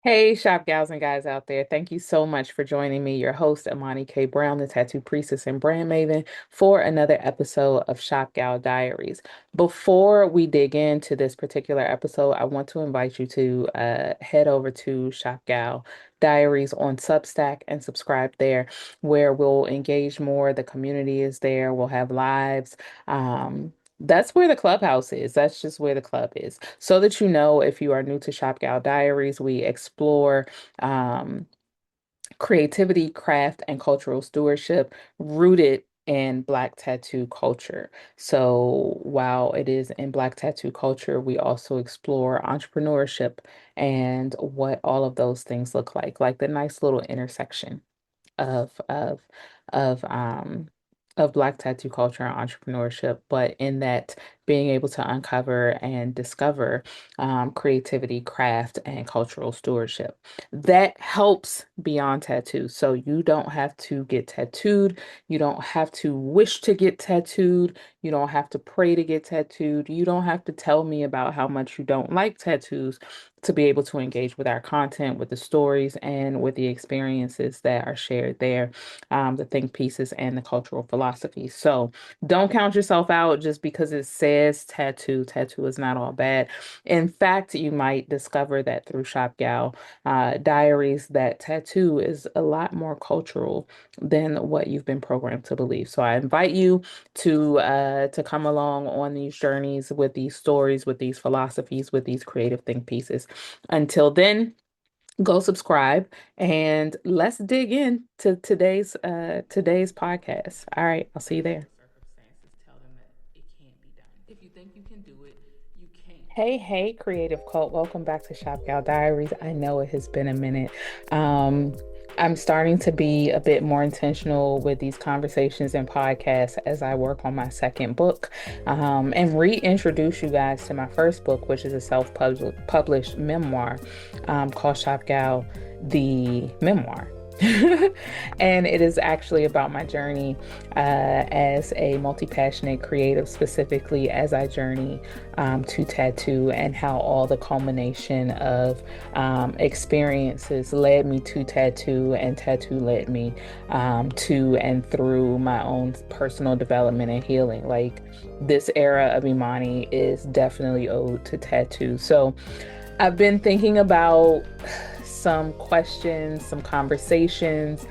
Hey, shop gals and guys out there. Thank you so much for joining me, your host, Imani K. Brown, the tattoo priestess and brand maven, for another episode of Shop Gal Diaries. Before we dig into this particular episode, I want to invite you to head over to Shop Gal Diaries on Substack and subscribe there, where we'll engage more. The community is there, we'll have lives. That's where the clubhouse is. That's just where the club is. So that you know, if you are new to Shop Gal Diaries, we explore um, creativity, craft, and cultural stewardship rooted in Black tattoo culture. So while it is in Black tattoo culture, we also explore entrepreneurship and what all of those things look like the nice little intersection of of of um of Black tattoo culture and entrepreneurship, but in that being able to uncover and discover creativity, craft, and cultural stewardship. That helps beyond tattoos. So you don't have to get tattooed. You don't have to wish to get tattooed. You don't have to pray to get tattooed. You don't have to tell me about how much you don't like tattoos to be able to engage with our content, with the stories, and with the experiences that are shared there, the think pieces and the cultural philosophy. So don't count yourself out just because it says tattoo. Tattoo is not all bad. In fact, you might discover that through Shop Gal Diaries that tattoo is a lot more cultural than what you've been programmed to believe. So I invite you to come along on these journeys with these stories, with these philosophies, with these creative think pieces. Until then, go subscribe and let's dig in to today's podcast. All right, I'll see you there. Circumstances tell them that it can't be done. If you think you can do it, you can. Hey, hey, creative cult. Welcome back to Shop Gal Diaries. I know it has been a minute. Um, I'm starting to be a bit more intentional with these conversations and podcasts as I work on my second book, and reintroduce you guys to my first book, which is a self-published memoir called Shop Gal, the memoir. And it is actually about my journey as a multi-passionate creative, specifically as I journey to tattoo and how all the culmination of experiences led me to tattoo and tattoo led me to and through my own personal development and healing. Like this era of Imani is definitely owed to tattoo. So I've been thinking about some questions, some conversations,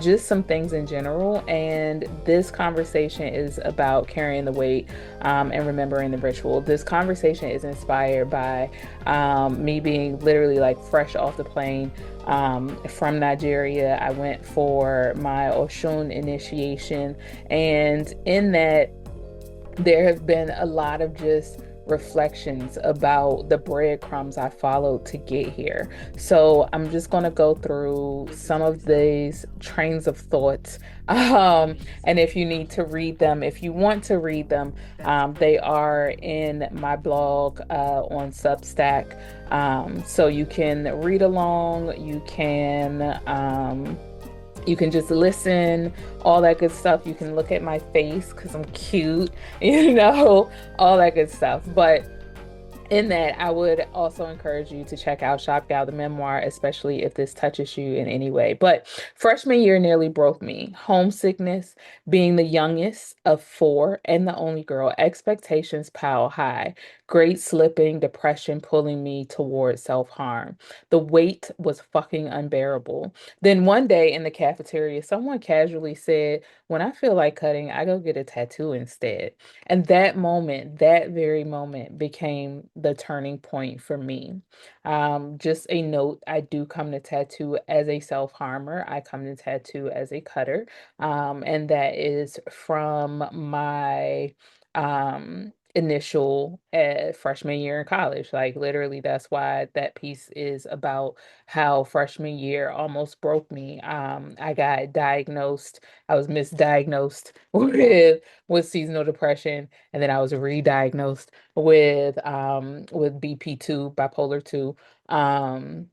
just some things in general. And this conversation is about carrying the weight and remembering the ritual. This conversation is inspired by me being literally like fresh off the plane from Nigeria. I went for my Oshun initiation, and in that, there have been a lot of just reflections about the breadcrumbs I followed to get here. So I'm just going to go through some of these trains of thoughts. And if you need to read them, if you want to read them, they are in my blog on Substack. So you can read along, you can just listen, all that good stuff. You can look at my face because I'm cute, all that good stuff. But in that, I would also encourage you to check out Shop Gal the Memoir, especially if this touches you in any way. But freshman year nearly broke me. Homesickness, being the youngest of four and the only girl, expectations piled high, grade slipping, depression pulling me toward self-harm. The weight was fucking unbearable. Then one day in the cafeteria, someone casually said, "When I feel like cutting, I go get a tattoo instead." And that moment, that very moment became the turning point for me. Just a note, I do come to tattoo as a self-harmer. I come to tattoo as a cutter. And that is from my initial freshman year in college. Like literally, that's why that piece is about how freshman year almost broke me. I got diagnosed, I was misdiagnosed with seasonal depression, and then I was re-diagnosed with BP2, bipolar 2. Um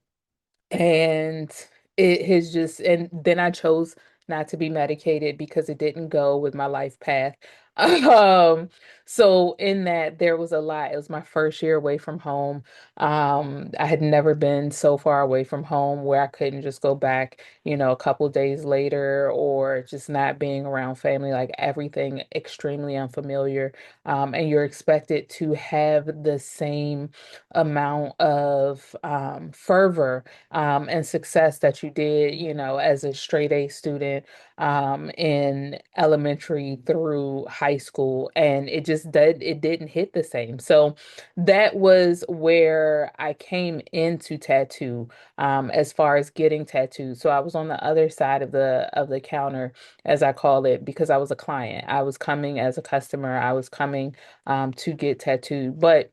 and it has just, and then I chose not to be medicated because it didn't go with my life path. Um, so in that there was a lot. It was my first year away from home. I had never been so far away from home where I couldn't just go back, a couple days later or just not being around family, like everything extremely unfamiliar. And you're expected to have the same amount of fervor and success that you did, as a straight A student in elementary through high school, and it didn't hit the same. So that was where I came into tattoo, as far as getting tattoos. So I was on the other side of the counter, as I call it, because I was a client. I was coming as a customer. I was coming to get tattooed, but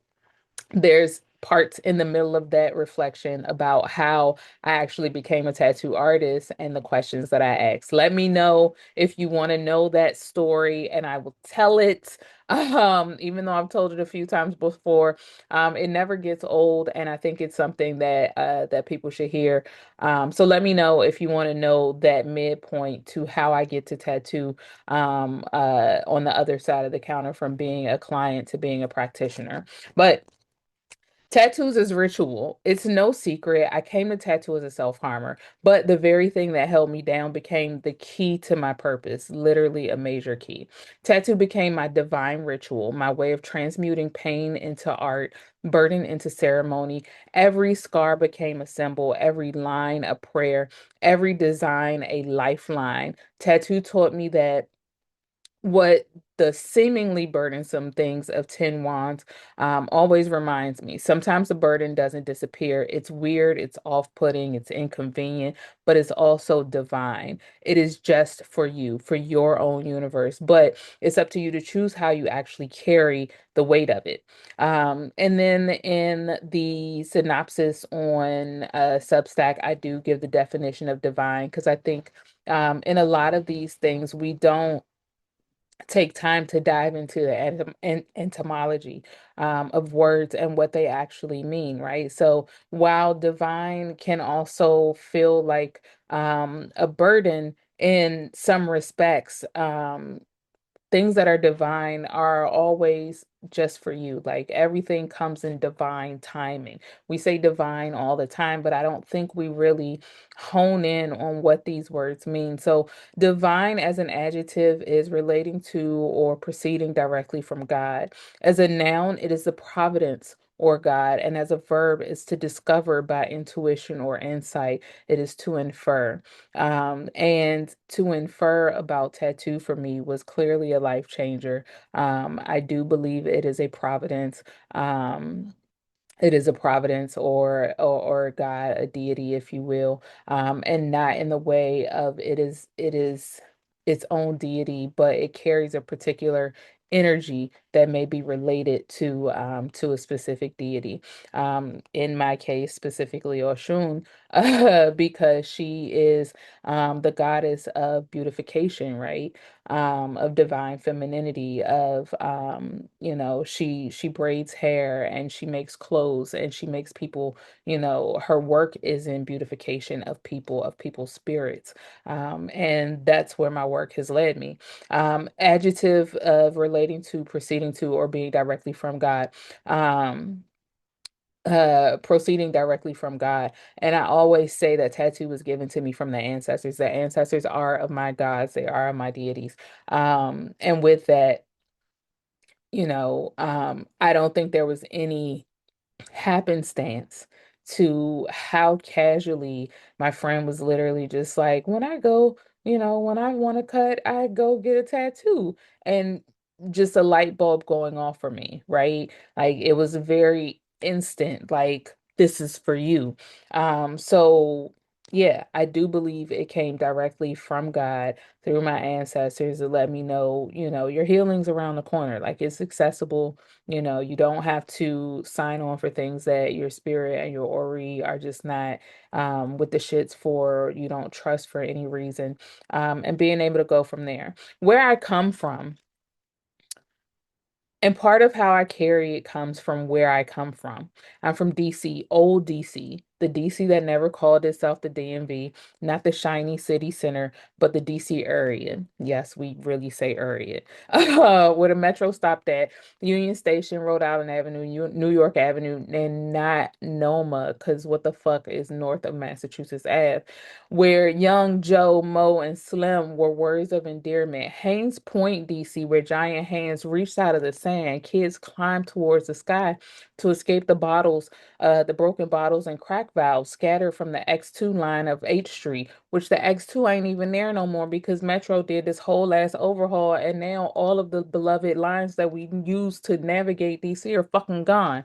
there's parts in the middle of that reflection about how I actually became a tattoo artist and the questions that I asked. Let me know if you want to know that story and I will tell it. Even though I've told it a few times before, it never gets old, and I think it's something that people should hear. So let me know if you want to know that midpoint to how I get to tattoo on the other side of the counter from being a client to being a practitioner. But tattoos is ritual. It's no secret. I came to tattoo as a self-harmer, but the very thing that held me down became the key to my purpose, literally a major key. Tattoo became my divine ritual, my way of transmuting pain into art, burden into ceremony. Every scar became a symbol, every line a prayer, every design a lifeline. Tattoo taught me that what the seemingly burdensome things of Ten Wands always reminds me. Sometimes the burden doesn't disappear. It's weird, it's off-putting, it's inconvenient, but it's also divine. It is just for you, for your own universe. But it's up to you to choose how you actually carry the weight of it. And then in the synopsis on Substack, I do give the definition of divine because I think in a lot of these things, we don't take time to dive into the etymology of words and what they actually mean, right? So while divine can also feel like a burden in some respects, things that are divine are always just for you. Like everything comes in divine timing. We say divine all the time, but I don't think we really hone in on what these words mean. So, divine as an adjective is relating to or proceeding directly from God. As a noun, it is the providence or God, and as a verb, is to discover by intuition or insight. It is to infer. And to infer about tattoo for me was clearly a life changer. I do believe it is a providence. It is a providence or God, a deity, if you will, and not in the way of it is its own deity, but it carries a particular energy that may be related to a specific deity. In my case, specifically Oshun, because she is the goddess of beautification, right? Of divine femininity, of she braids hair and she makes clothes and she makes people, her work is in beautification of people, of people's spirits. And that's where my work has led me. Adjective of relating to, proceeding to, or being directly from God. Proceeding directly from God. And I always say that tattoo was given to me from the ancestors. The ancestors are of my gods, they are of my deities. And with that, I don't think there was any happenstance to how casually my friend was literally just like, when I go, when I want to cut, I go get a tattoo. And just a light bulb going off for me, right? Like it was very instant, like, this is for you. So yeah, I do believe it came directly from God through my ancestors to let me know, your healing's around the corner. Like it's accessible. You don't have to sign on for things that your spirit and your ori are just not with the shits for, you don't trust for any reason. And being able to go from there. Where I come from, and part of how I carry it comes from where I come from. I'm from DC, old DC. the DC that never called itself the DMV, not the shiny city center, but the DC area. Yes, we really say area. Where the metro stopped at Union Station, Rhode Island Avenue, New York Avenue, and not Noma, because what the fuck is north of Massachusetts Ave? Where Young, Joe, Mo, and Slim were words of endearment. Haynes Point, DC, where giant hands reached out of the sand, kids climbed towards the sky to escape the broken bottles and crack valves scattered from the X2 line of H Street, which the X2 ain't even there no more because Metro did this whole ass overhaul, and now all of the beloved lines that we use to navigate DC are fucking gone.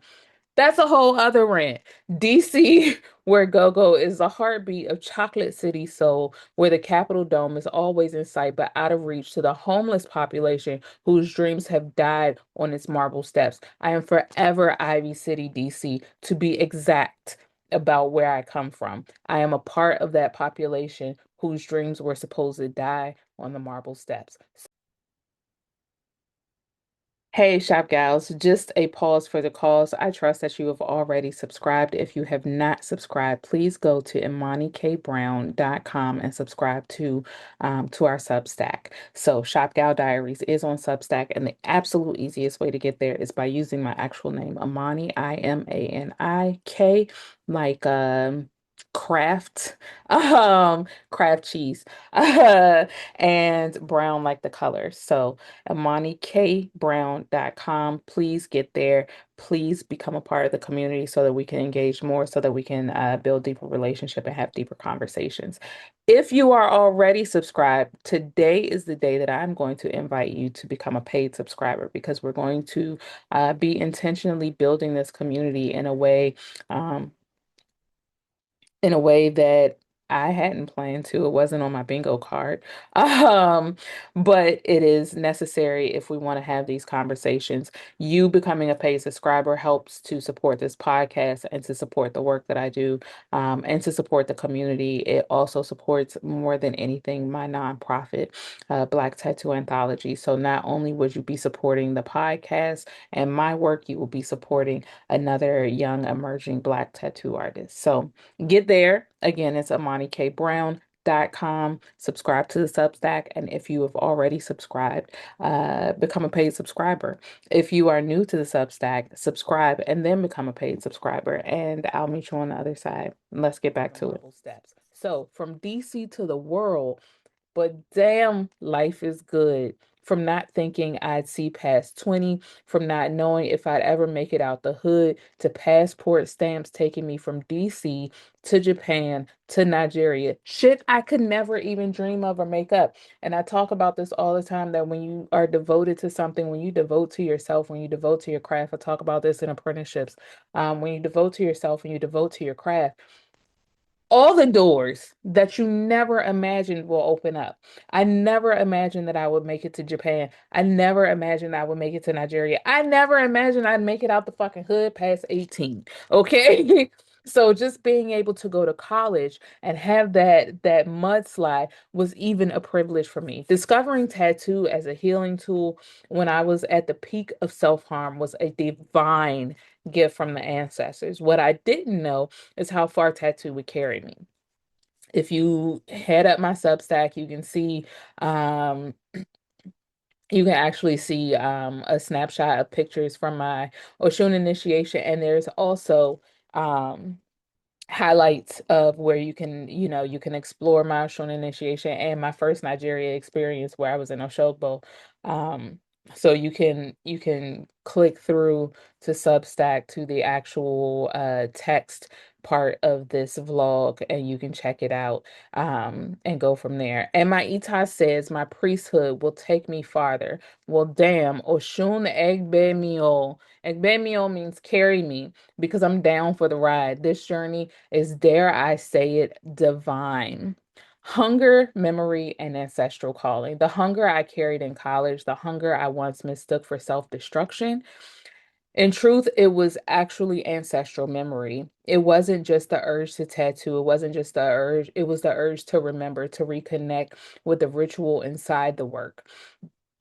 That's a whole other rant. DC, where GoGo is the heartbeat of Chocolate City Soul, where the Capitol Dome is always in sight but out of reach to the homeless population whose dreams have died on its marble steps. I am forever Ivy City, DC, to be exact about where I come from. I am a part of that population whose dreams were supposed to die on the marble steps. Hey, Shop Gals, just a pause for the cause. I trust that you have already subscribed. If you have not subscribed, please go to ImaniKBrown.com and subscribe to our Substack. So, Shop Gal Diaries is on Substack, and the absolute easiest way to get there is by using my actual name, Imani, Imanik, like craft, craft cheese, and brown like the color. So, ImaniKBrown.com. Please get there. Please become a part of the community so that we can engage more, so that we can build deeper relationship and have deeper conversations. If you are already subscribed, today is the day that I'm going to invite you to become a paid subscriber because we're going to be intentionally building this community um, in a way that I hadn't planned to. It wasn't on my bingo card. Um, but it is necessary if we want to have these conversations. You becoming a paid subscriber helps to support this podcast and to support the work that I do, and to support the community. It also supports more than anything my nonprofit, Black Tattoo Anthology. So not only would you be supporting the podcast and my work, you will be supporting another young emerging Black tattoo artist. So get there. Again, it's ImaniKBrown.com. Subscribe to the Substack. And if you have already subscribed, become a paid subscriber. If you are new to the Substack, subscribe and then become a paid subscriber. And I'll meet you on the other side. Let's get back to it. Steps. So from DC to the world, but damn, life is good. From not thinking I'd see past 20, from not knowing if I'd ever make it out the hood, to passport stamps taking me from DC to Japan to Nigeria. Shit I could never even dream of or make up. And I talk about this all the time that when you are devoted to something, when you devote to yourself, when you devote to your craft, I talk about this in apprenticeships. When you devote to yourself and you devote to your craft, all the doors that you never imagined will open up. I never imagined that I would make it to Japan. I never imagined I would make it to Nigeria. I never imagined I'd make it out the fucking hood past 18. Okay. So just being able to go to college and have that mudslide was even a privilege for me. Discovering tattoo as a healing tool when I was at the peak of self-harm was a divine gift from the ancestors. What I didn't know is how far tattoo would carry me. If you head up my Substack, um you can actually see a snapshot of pictures from my Oshun initiation, and there's also um highlights of where you can explore my Oshun initiation and my first Nigeria experience where I was in Oshogbo. Um, so you can click through to Substack to the actual text part of this vlog and you can check it out and go from there. And my Itai says my priesthood will take me farther. Well, damn, Oshun Egbe Mio. Egbe Mio means carry me because I'm down for the ride. This journey is, dare I say it, divine. Hunger, memory, and ancestral calling. The hunger I carried in college, the hunger I once mistook for self-destruction. In truth, it was actually ancestral memory. It wasn't just the urge to tattoo. It wasn't just the urge. It was the urge to remember, to reconnect with the ritual inside the work.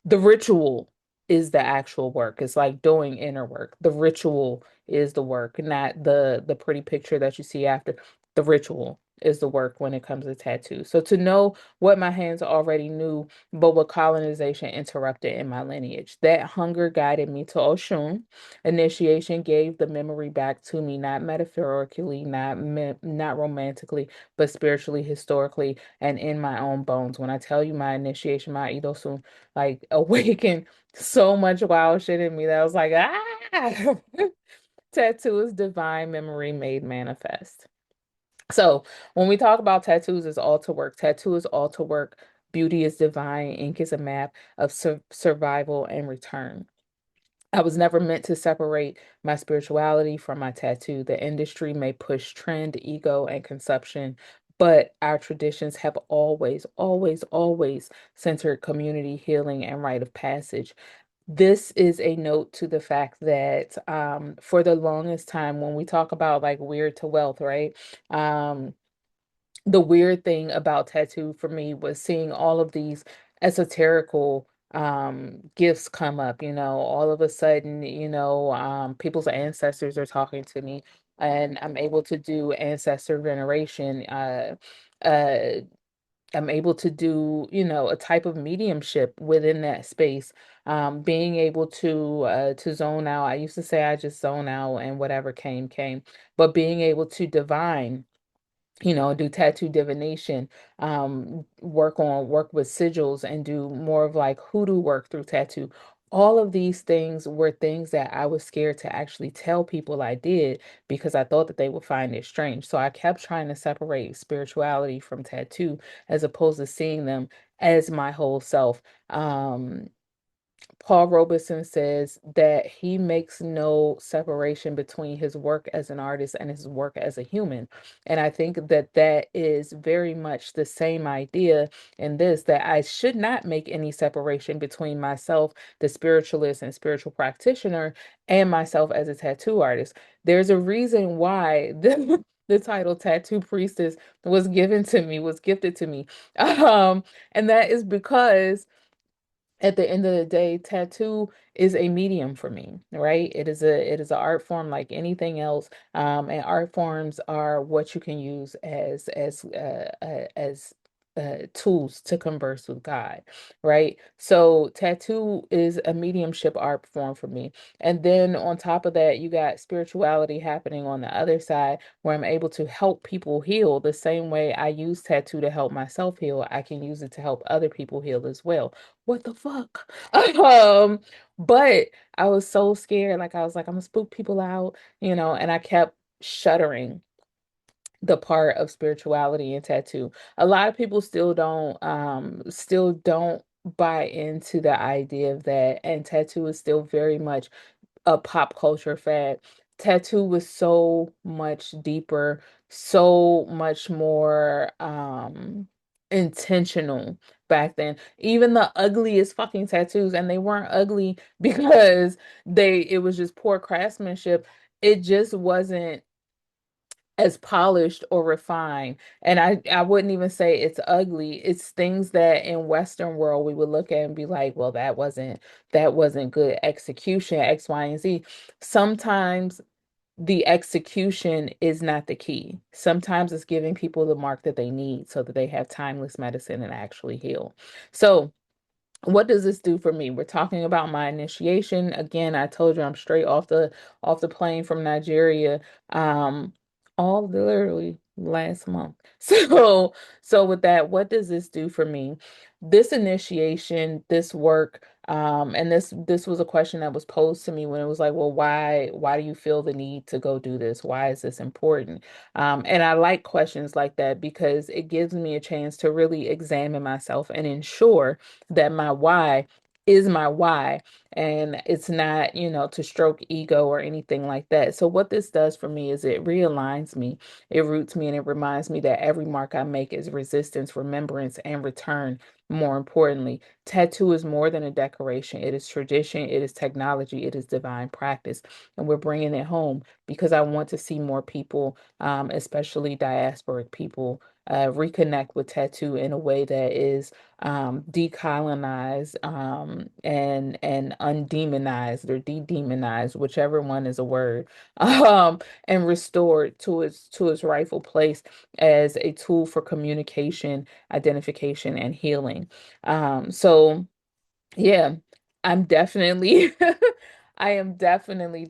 The ritual. is the actual work. It's like doing inner work. The ritual is the work, not the pretty picture that you see after. The ritual is the work when it comes to tattoos. So to know what my hands already knew, but what colonization interrupted in my lineage. That hunger guided me to Oshun. Initiation gave the memory back to me, not metaphorically, not romantically, but spiritually, historically, and in my own bones. When I tell you my initiation, my Idosun, like awakened so much wild shit in me that I was like, ah, tattoo is divine memory made manifest. So when we talk about tattoos, it's all to work. Tattoo is all to work. Beauty is divine. Ink is a map of survival and return. I was never meant to separate my spirituality from my tattoo. The industry may push trend, ego, and consumption, but our traditions have always, always, always centered community healing and rite of passage. This is a note to the fact that for the longest time, when we talk about like weird to wealth, right? Um, the weird thing about tattoo for me was seeing all of these esoterical gifts come up, all of a sudden, people's ancestors are talking to me and I'm able to do ancestor veneration. Uh I'm able to do, a type of mediumship within that space. Being able to zone out. I used to say I just zone out and whatever came, came. But being able to divine, do tattoo divination, work with sigils and do more of like hoodoo work through tattoo. All of these things were things that I was scared to actually tell people I did because I thought that they would find it strange. So I kept trying to separate spirituality from tattoo as opposed to seeing them as my whole self. Paul Robeson says that he makes no separation between his work as an artist and his work as a human. And I think that that is very much the same idea in this, that I should not make any separation between myself, the spiritualist and spiritual practitioner, and myself as a tattoo artist. There's a reason why the title tattoo priestess was given to me, was gifted to me. Um, and that is because at the end of the day, tattoo is a medium for me, right? It is an art form like anything else, and art forms are what you can use as tools to converse with God, right? So tattoo is a mediumship art form for me, and then on top of that, you got spirituality happening on the other side, where I'm able to help people heal the same way I use tattoo to help myself heal. I can use it to help other people heal as well. What the fuck? But I was so scared. Like I was like, I'm gonna spook people out, and I kept shuddering the part of spirituality and tattoo. A lot of people still don't buy into the idea of that. And tattoo is still very much a pop culture fad. Tattoo was so much deeper, so much more intentional back then. Even the ugliest fucking tattoos, and they weren't ugly because it was just poor craftsmanship. It just wasn't as polished or refined. And I wouldn't even say it's ugly. It's things that in Western world we would look at and be like, well, that wasn't good execution, X, Y, and Z. Sometimes the execution is not the key. Sometimes it's giving people the mark that they need so that they have timeless medicine and actually heal. So what does this do for me? We're talking about my initiation. Again, I told you I'm straight off the plane from Nigeria. Um, all literally last month. So with that, what does this do for me? This initiation, this work, and this was a question that was posed to me when it was like, well, why do you feel the need to go do this? Why is this important? And I like questions like that because it gives me a chance to really examine myself and ensure that my why is my why, and it's not, to stroke ego or anything like that. So what this does for me is it realigns me, it roots me, and it reminds me that every mark I make is resistance, remembrance, and return. More importantly, tattoo is more than a decoration. It is tradition, it is technology, it is divine practice, and we're bringing it home because I want to see more people, especially diasporic people, reconnect with tattoo in a way that is decolonized and undemonized or de-demonized, whichever one is a word, and restored to its rightful place as a tool for communication, identification, and healing. So yeah, I'm definitely I am definitely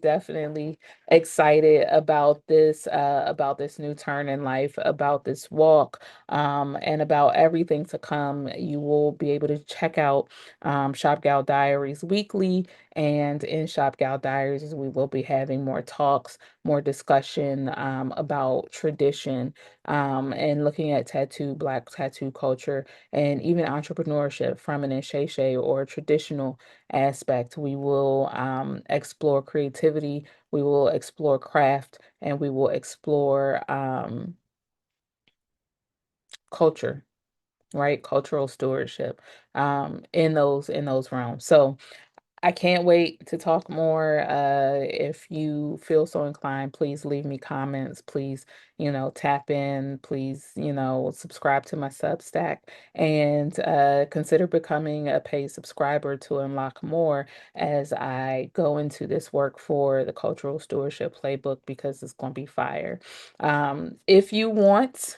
excited about this new turn in life, about this walk, and about everything to come. You will be able to check out Shop Gal Diaries weekly, and in Shop Gal Diaries, we will be having more talks, more discussion about tradition, and looking at Black tattoo culture, and even entrepreneurship from an Shay or traditional aspect. We will explore creativity, we will explore craft, and we will explore culture, right? Cultural stewardship in those realms. So I can't wait to talk more. If you feel so inclined, please leave me comments. Please, tap in. Please, subscribe to my Substack and consider becoming a paid subscriber to unlock more as I go into this work for the Cultural Stewardship Playbook because it's going to be fire. If you want,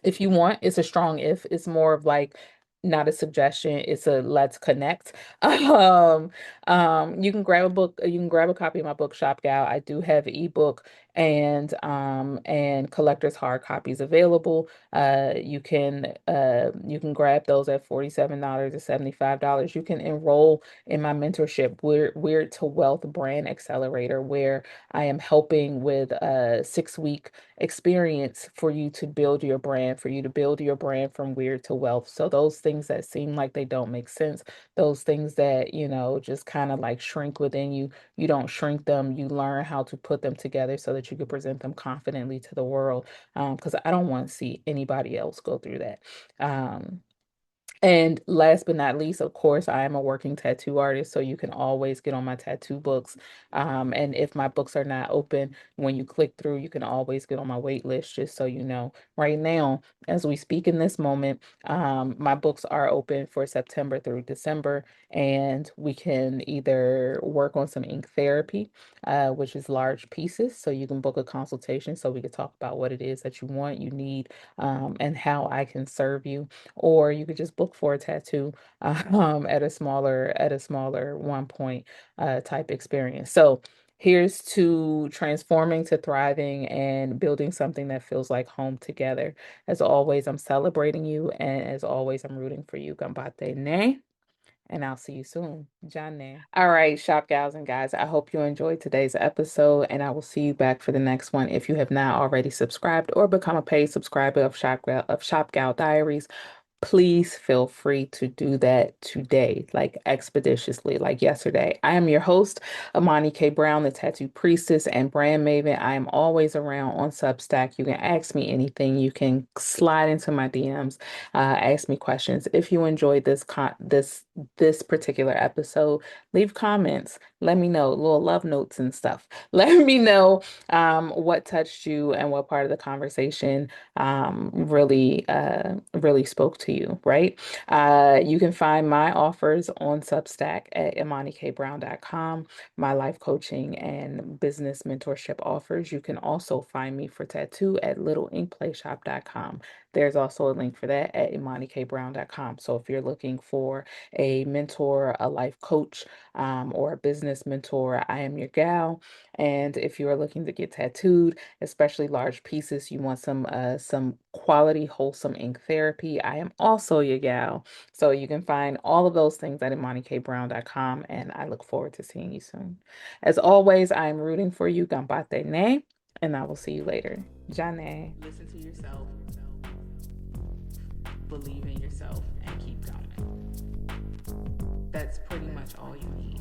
it's a strong if. It's more of like not a suggestion, it's a let's connect. um you can grab a book, you can grab a copy of my book Shop Gal. I do have ebook and collector's hard copies available. You can grab those at $47 to $75. You can enroll in my mentorship, Weird to Wealth Brand Accelerator, where I am helping with a 6-week experience for you to build your brand, for you to build your brand from weird to wealth. So those things that seem like they don't make sense, those things that, just kind of like shrink within you, you don't shrink them. You learn how to put them together so that you can present them confidently to the world. Because I don't want to see anybody else go through that. And last but not least, of course, I am a working tattoo artist, so you can always get on my tattoo books. And if my books are not open, when you click through, you can always get on my wait list, just so you know. Right now, as we speak in this moment, my books are open for September through December, and we can either work on some ink therapy, which is large pieces. So you can book a consultation so we can talk about what it is that you want, you need, and how I can serve you, or you could just book for a tattoo at a smaller 1 point type experience. So here's to transforming, to thriving, and building something that feels like home together. As always, I'm celebrating you, and as always, I'm rooting for you. Gambate ne, and I'll see you soon. Jane. All right, shop gals and guys, I hope you enjoyed today's episode, and I will see you back for the next one. If you have not already subscribed or become a paid subscriber of Shop Gal Diaries, please feel free to do that today, like expeditiously, like yesterday. I am your host, Imani K. Brown, the tattoo priestess and brand maven. I am always around on Substack. You can ask me anything. You can slide into my DMs, ask me questions. If you enjoyed this particular episode, leave comments. Let me know, little love notes and stuff. Let me know what touched you and what part of the conversation really spoke to you, right? You can find my offers on Substack at imanikbrown.com, my life coaching and business mentorship offers. You can also find me for tattoo at littleinkplayshop.com. There's also a link for that at imanikbrown.com. So if you're looking for a mentor, a life coach, or a business mentor, I am your gal. And if you are looking to get tattooed, especially large pieces, you want some quality, wholesome ink therapy, I am also your gal. So you can find all of those things at imanikbrown.com, and I look forward to seeing you soon. As always, I am rooting for you. Gambate ne, and I will see you later. Jane. Listen to yourself, believe in yourself, and keep going. That's pretty much all you need.